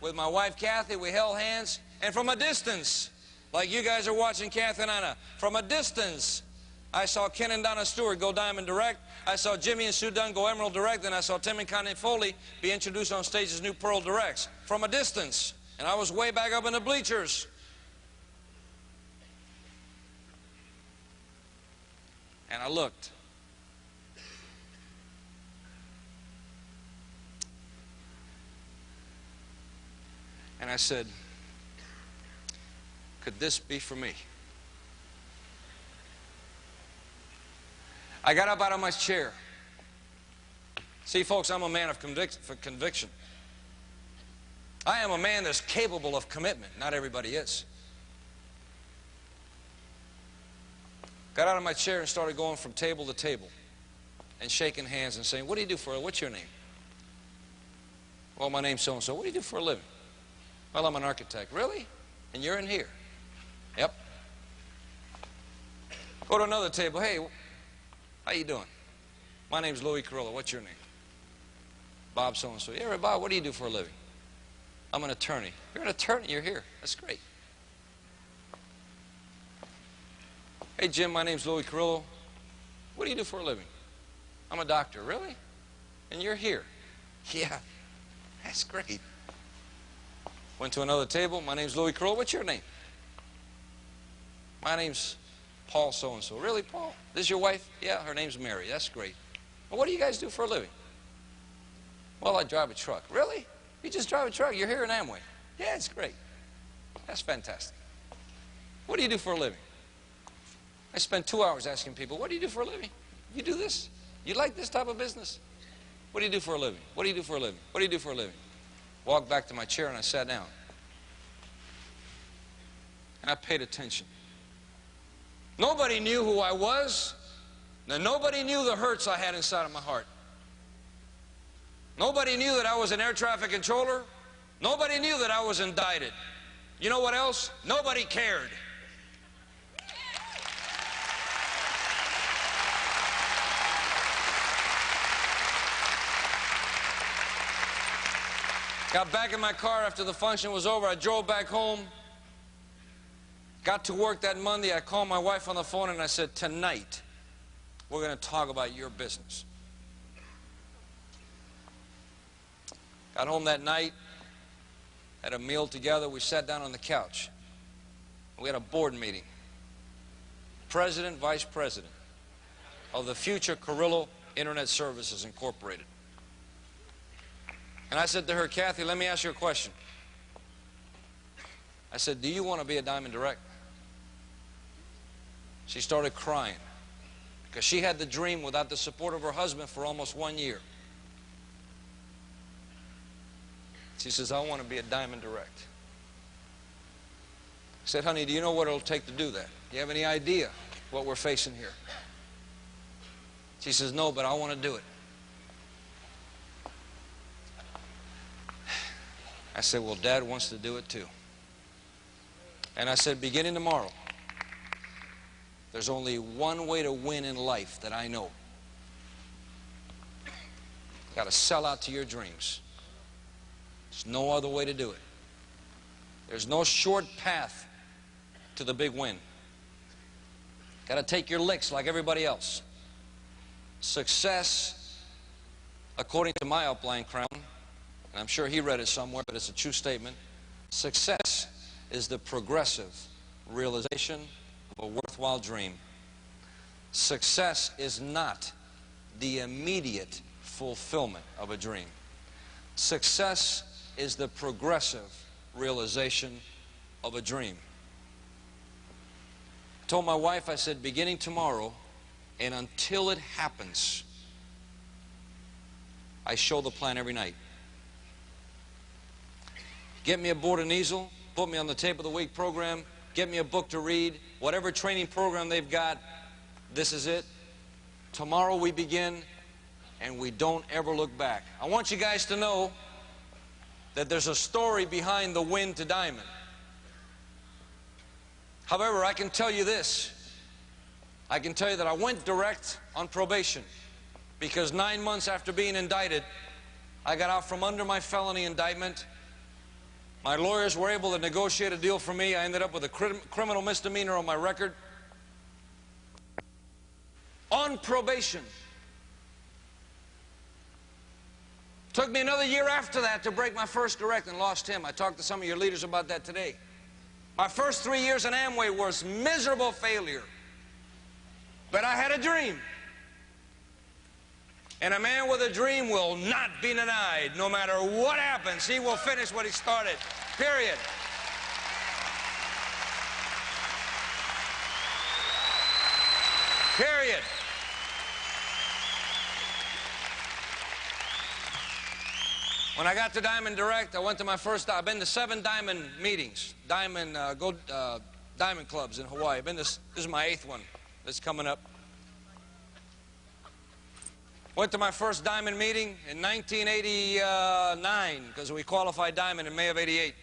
with my wife, Kathy. We held hands. And from a distance, like you guys are watching Kathy and Anna, from a distance, I saw Ken and Donna Stewart go Diamond Direct. I saw Jimmy and Sue Dunn go Emerald Direct. And I saw Tim and Connie Foley be introduced on stage as new Pearl Directs. From a distance. And I was way back up in the bleachers. And I looked. And I said, could this be for me? I got up out of my chair. See, folks, I'm a man of conviction. I am a man that's capable of commitment. Not everybody is. Got out of my chair and started going from table to table and shaking hands and saying, what do you do for it? What's your name? Well, my name's so-and-so. What do you do for a living? Well, I'm an architect. Really? And you're in here? Yep. Go to another table. Hey, how you doing? My name's Louis Carrillo. What's your name? Bob so-and-so. Yeah, Bob, what do you do for a living? I'm an attorney. You're an attorney. You're here. That's great. Hey, Jim, my name's Louis Carrillo. What do you do for a living? I'm a doctor. Really? And you're here? Yeah. That's great. Went to another table. My name's Louis Carrillo. What's your name? My name's Paul so-and-so. Really, Paul? This is your wife? Yeah, her name's Mary. That's great. Well, what do you guys do for a living? Well, I drive a truck. Really? You just drive a truck? You're here in Amway? Yeah, it's great. That's fantastic. What do you do for a living? I spend 2 hours asking people, what do you do for a living? You do this? You like this type of business? What do you do for a living? What do you do for a living? What do you do for a living? Walked back to my chair and I sat down. And I paid attention. Nobody knew who I was. And nobody knew the hurts I had inside of my heart. Nobody knew that I was an air traffic controller. Nobody knew that I was indicted. You know what else? Nobody cared. Got back in my car after the function was over. I drove back home. Got to work that Monday. I called my wife on the phone and I said, tonight, we're going to talk about your business. Got home that night, had a meal together. We sat down on the couch. We had a board meeting. President, Vice President of the future Carrillo Internet Services Incorporated. And I said to her, Kathy, let me ask you a question. I said, do you want to be a Diamond Direct? She started crying because she had the dream without the support of her husband for almost 1 year. She says, I want to be a Diamond Direct. I said, honey, do you know what it'll take to do that? Do you have any idea what we're facing here? She says, no, but I want to do it. I said, well, Dad wants to do it too. And I said, beginning tomorrow, there's only one way to win in life that I know. You've got to sell out to your dreams. There's no other way to do it. There's no short path to the big win. Got to take your licks like everybody else. Success, according to my upline crown, and I'm sure he read it somewhere, but it's a true statement, success is the progressive realization of a worthwhile dream. Success is not the immediate fulfillment of a dream. Success is the progressive realization of a dream. I told my wife, I said, beginning tomorrow and until it happens, I show the plan every night. Get me aboard an easel, put me on the Tape of the Week program, get me a book to read, whatever training program they've got, this is it. Tomorrow we begin, and we don't ever look back. I want you guys to know that there's a story behind the win to Diamond. However, I can tell you this. I can tell you that I went direct on probation because 9 months after being indicted, I got out from under my felony indictment. My lawyers were able to negotiate a deal for me. I ended up with a criminal misdemeanor on my record. On probation. Took me another year after that to break my first direct and lost him. I talked to some of your leaders about that today. My first 3 years in Amway was miserable failure. But I had a dream. And a man with a dream will not be denied. No matter what happens, he will finish what he started. Period. Period. When I got to Diamond Direct, I went to my first, I've been to 7 Diamond meetings, Diamond clubs in Hawaii. This is my 8th one that's coming up. Went to my first Diamond meeting in 1989 because we qualified Diamond in May of '88.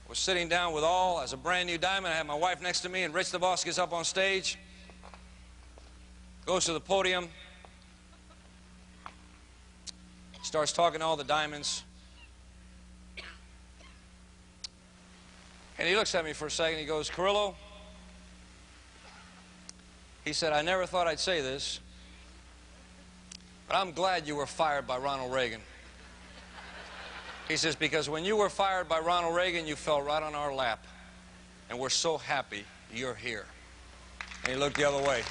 Was sitting down with all as a brand new Diamond. I had my wife next to me, and Rich the Boss gets up on stage, goes to the podium, starts talking to all the Diamonds. And he looks at me for a second. He goes, Carrillo, he said, I never thought I'd say this, but I'm glad you were fired by Ronald Reagan. He says, because when you were fired by Ronald Reagan, you fell right on our lap. And we're so happy you're here. And he looked the other way.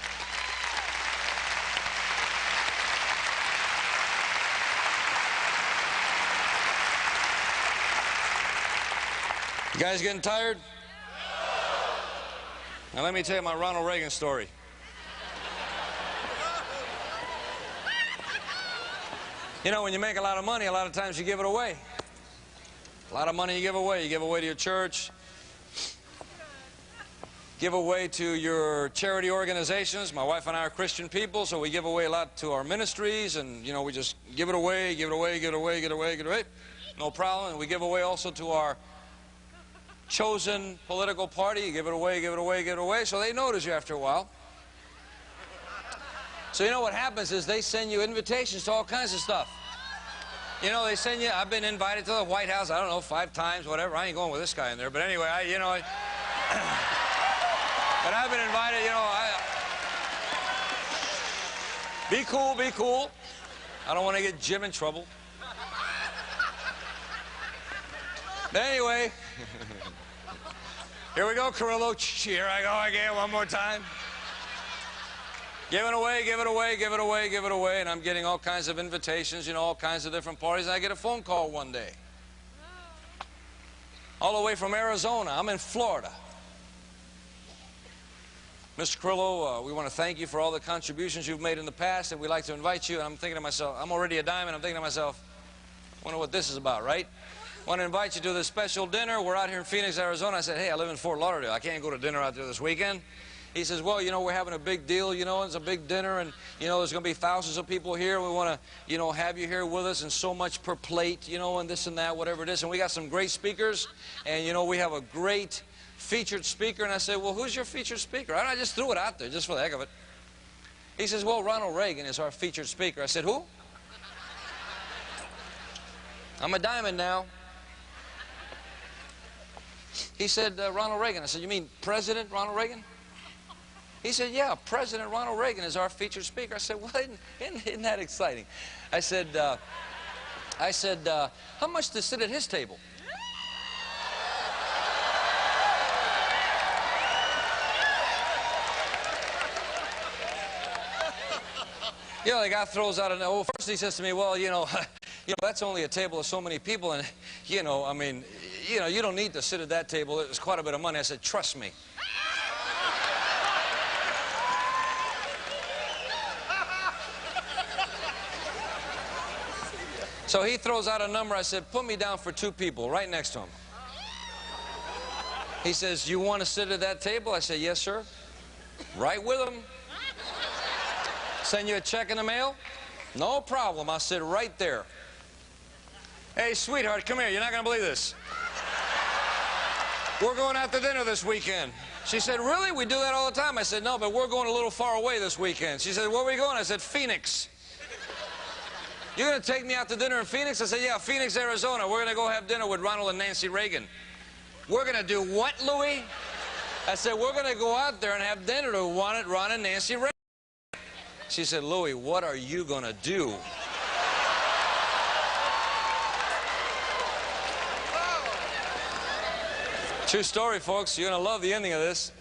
You guys getting tired? Now let me tell you my Ronald Reagan story. You know, when you make a lot of money, a lot of times you give it away. A lot of money you give away. You give away to your church. Give away to your charity organizations. My wife and I are Christian people, so we give away a lot to our ministries, and, you know, we just give it away, give it away, give it away, give it away, give it away. No problem. And we give away also to our chosen political party. You give it away, give it away, give it away. So they notice you after a while. So you know what happens is they send you invitations to all kinds of stuff. You know, they send you, I've been invited to the White House, I don't know, 5 times, whatever. I ain't going with this guy in there. But anyway, but I've been invited, you know, be cool, be cool. I don't want to get Jim in trouble. But anyway, here we go, Carrillo. Here I go again, one more time. Give it away, give it away, give it away, give it away. And I'm getting all kinds of invitations, you know, all kinds of different parties. And I get a phone call one day. All the way from Arizona. I'm in Florida. Mr. Carrillo, we want to thank you for all the contributions you've made in the past, and we'd like to invite you. And I'm thinking to myself, I'm already a diamond. I'm thinking to myself, I wonder what this is about, right? I want to invite you to this special dinner. We're out here in Phoenix, Arizona. I said, hey, I live in Fort Lauderdale. I can't go to dinner out there this weekend. He says, well, you know, we're having a big deal, you know, it's a big dinner, and, you know, there's going to be thousands of people here. We want to, you know, have you here with us, and so much per plate, you know, and this and that, whatever it is. And we got some great speakers, and, you know, we have a great featured speaker. And I said, well, who's your featured speaker? I just threw it out there, just for the heck of it. He says, well, Ronald Reagan is our featured speaker. I said, who? I'm a diamond now. He said, Ronald Reagan. I said, you mean President Ronald Reagan? He said, yeah, President Ronald Reagan is our featured speaker. I said, well, isn't that exciting? I said, how much to sit at his table? You know, the guy throws out first he says to me, well, you know, that's only a table of so many people, and, you know, I mean, you know, you don't need to sit at that table. It's quite a bit of money. I said, trust me. So he throws out a number. I said, put me down for 2 people, right next to him. He says, you want to sit at that table? I said, yes, sir. Right with him. Send you a check in the mail? No problem. I'll sit right there. Hey, sweetheart, come here. You're not going to believe this. We're going out to dinner this weekend. She said, really? We do that all the time. I said, no, but we're going a little far away this weekend. She said, where are we going? I said, Phoenix. You're going to take me out to dinner in Phoenix? I said, yeah, Phoenix, Arizona. We're going to go have dinner with Ronald and Nancy Reagan. We're going to do what, Louis? I said, we're going to go out there and have dinner to Ron and Nancy Reagan. She said, Louis, what are you going to do? True story, folks. You're going to love the ending of this.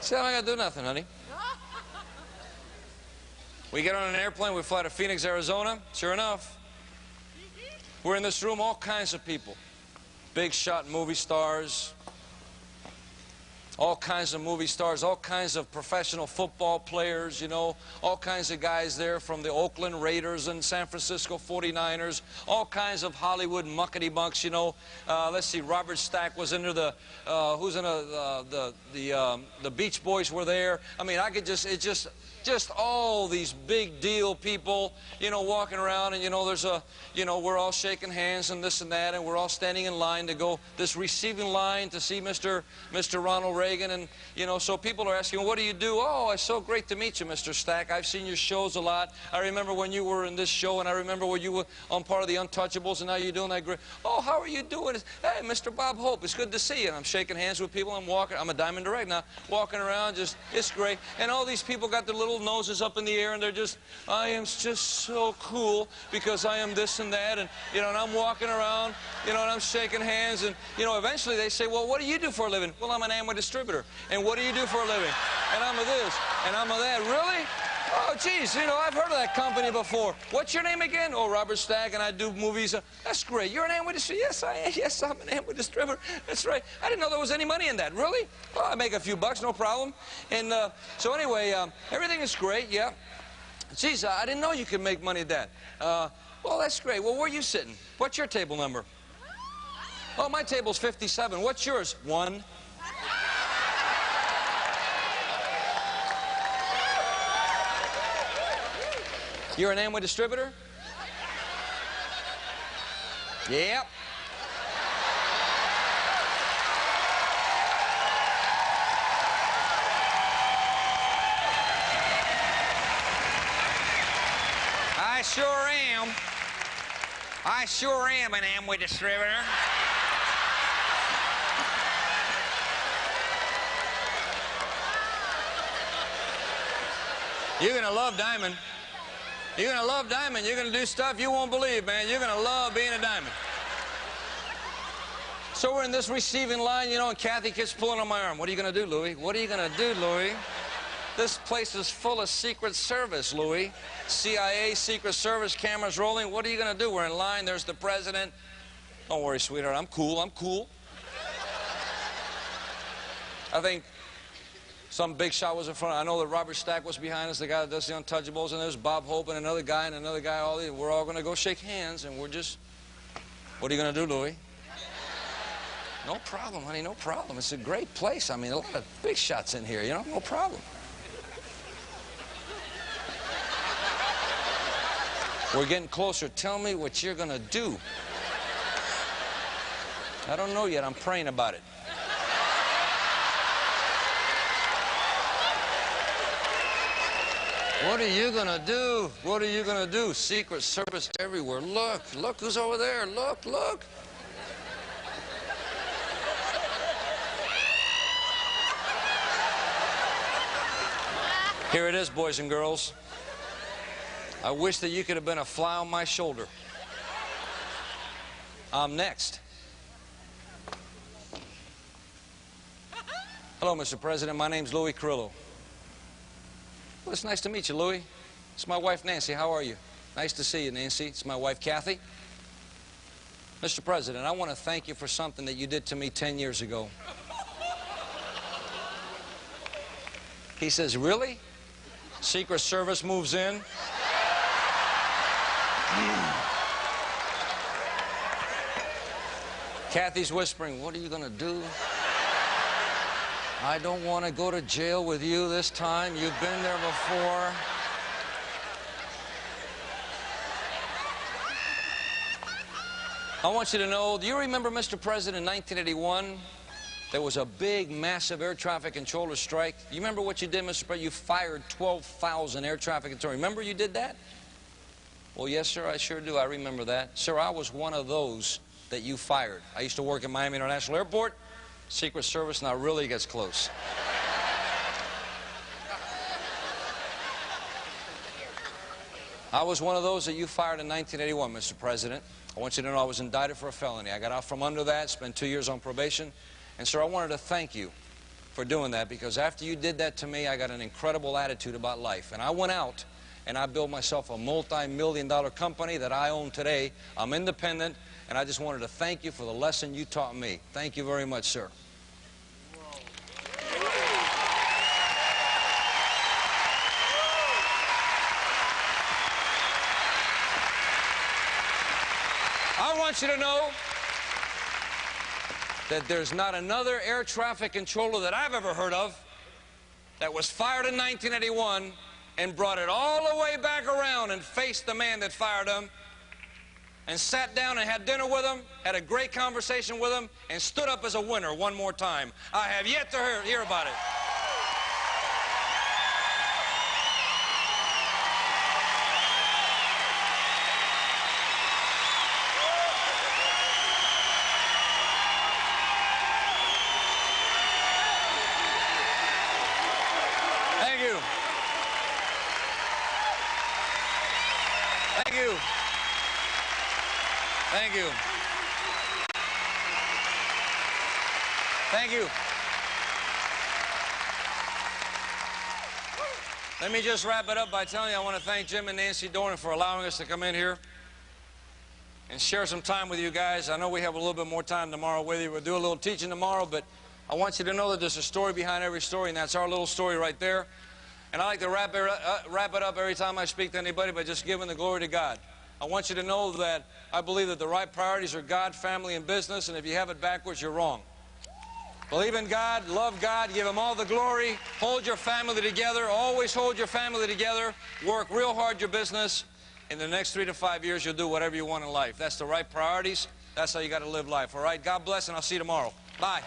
She said, I ain't got to do nothing, honey. We get on an airplane, we fly to Phoenix, Arizona. Sure enough, we're in this room, all kinds of people. Big shot movie stars, all kinds of movie stars, all kinds of professional football players, you know, all kinds of guys there from the Oakland Raiders and San Francisco 49ers, all kinds of Hollywood muckety-mucks, you know. Let's see, Robert Stack was into the Beach Boys were there. I mean, I could just all these big deal people, you know, walking around, and, you know, there's a, you know, we're all shaking hands and this and that, and we're all standing in line to go, this receiving line to see Mr. Ronald Reagan, and, you know, so people are asking, what do you do? Oh, it's so great to meet you, Mr. Stack. I've seen your shows a lot. I remember when you were in this show, and I remember when you were on part of the Untouchables, and now you're doing that great. Oh, how are you doing? Hey, Mr. Bob Hope, it's good to see you. And I'm shaking hands with people. I'm walking. I'm a Diamond Direct now, walking around, just, it's great. And all these people got their little noses up in the air, and they're just, I am just so cool because I am this and that, and, you know, and I'm walking around, you know, and I'm shaking hands, and, you know, eventually they say, well, what do you do for a living? Well, I'm an Amway distributor. And what do you do for a living? And I'm a this, and I'm a that. Really? Oh, geez, you know, I've heard of that company before. What's your name again? Oh, Robert Stack, and I do movies. That's great. You're an Amway distributor? Yes, I am. Yes, I'm an Amway distributor. That's right. I didn't know there was any money in that. Really? Well, I make a few bucks, no problem. And so anyway, everything is great, yeah. Geez, I didn't know you could make money at that. Well, that's great. Well, where are you sitting? What's your table number? Oh, my table's 57. What's yours? 1. You're an Amway distributor? Yep. I sure am. I sure am an Amway distributor. You're going to love Diamond. You're going to love Diamond. You're going to do stuff you won't believe, man. You're going to love being a Diamond. So we're in this receiving line, you know, and Kathy keeps pulling on my arm. What are you going to do, Louie? What are you going to do, Louie? This place is full of Secret Service, Louie. CIA, Secret Service, cameras rolling. What are you going to do? We're in line. There's the president. Don't worry, sweetheart. I'm cool. I'm cool. I think some big shot was in front. I know that Robert Stack was behind us, the guy that does the Untouchables, and there's Bob Hope and another guy. We're all going to go shake hands, and we're just... What are you going to do, Louie? No problem, honey, no problem. It's a great place. I mean, a lot of big shots in here, you know, no problem. We're getting closer. Tell me what you're going to do. I don't know yet. I'm praying about it. What are you going to do? What are you going to do? Secret Service everywhere. Look, look who's over there. Look, look. Here it is, boys and girls. I wish that you could have been a fly on my shoulder. I'm next. Hello, Mr. President. My name's Louis Carrillo. Well, it's nice to meet you, Louis. It's my wife, Nancy. How are you? Nice to see you, Nancy. It's my wife, Kathy. Mr. President, I want to thank you for something that you did to me 10 years ago. He says, really? Secret Service moves in. Kathy's whispering, what are you going to do? I don't want to go to jail with you this time. You've been there before. I want you to know, do you remember, Mr. President, in 1981? There was a big, massive air traffic controller strike. You remember what you did, Mr. President? You fired 12,000 air traffic controllers. Remember you did that? Well, yes, sir, I sure do. I remember that. Sir, I was one of those that you fired. I used to work at Miami International Airport. Secret Service now really gets close. I was one of those that you fired in 1981, Mr. President. I want you to know I was indicted for a felony. I got out from under that, spent 2 years on probation. And, sir, I wanted to thank you for doing that, because after you did that to me, I got an incredible attitude about life. And I went out and I built myself a multi-million-dollar company that I own today. I'm independent, and I just wanted to thank you for the lesson you taught me. Thank you very much, sir. I want you to know that there's not another air traffic controller that I've ever heard of that was fired in 1981 and brought it all the way back around and faced the man that fired him and sat down and had dinner with him, had a great conversation with him, and stood up as a winner one more time. I have yet to hear about it. Thank you. Thank you. Thank you. Thank you. Let me just wrap it up by telling you I want to thank Jim and Nancy Dornan for allowing us to come in here and share some time with you guys. I know we have a little bit more time tomorrow with you. We'll do a little teaching tomorrow, but I want you to know that there's a story behind every story, and that's our little story right there. And I like to wrap it up every time I speak to anybody by just giving the glory to God. I want you to know that I believe that the right priorities are God, family, and business, and if you have it backwards, you're wrong. Believe in God, love God, give Him all the glory, hold your family together, always hold your family together, work real hard your business. In the next 3 to 5 years, you'll do whatever you want in life. That's the right priorities. That's how you got to live life, all right? God bless, and I'll see you tomorrow. Bye.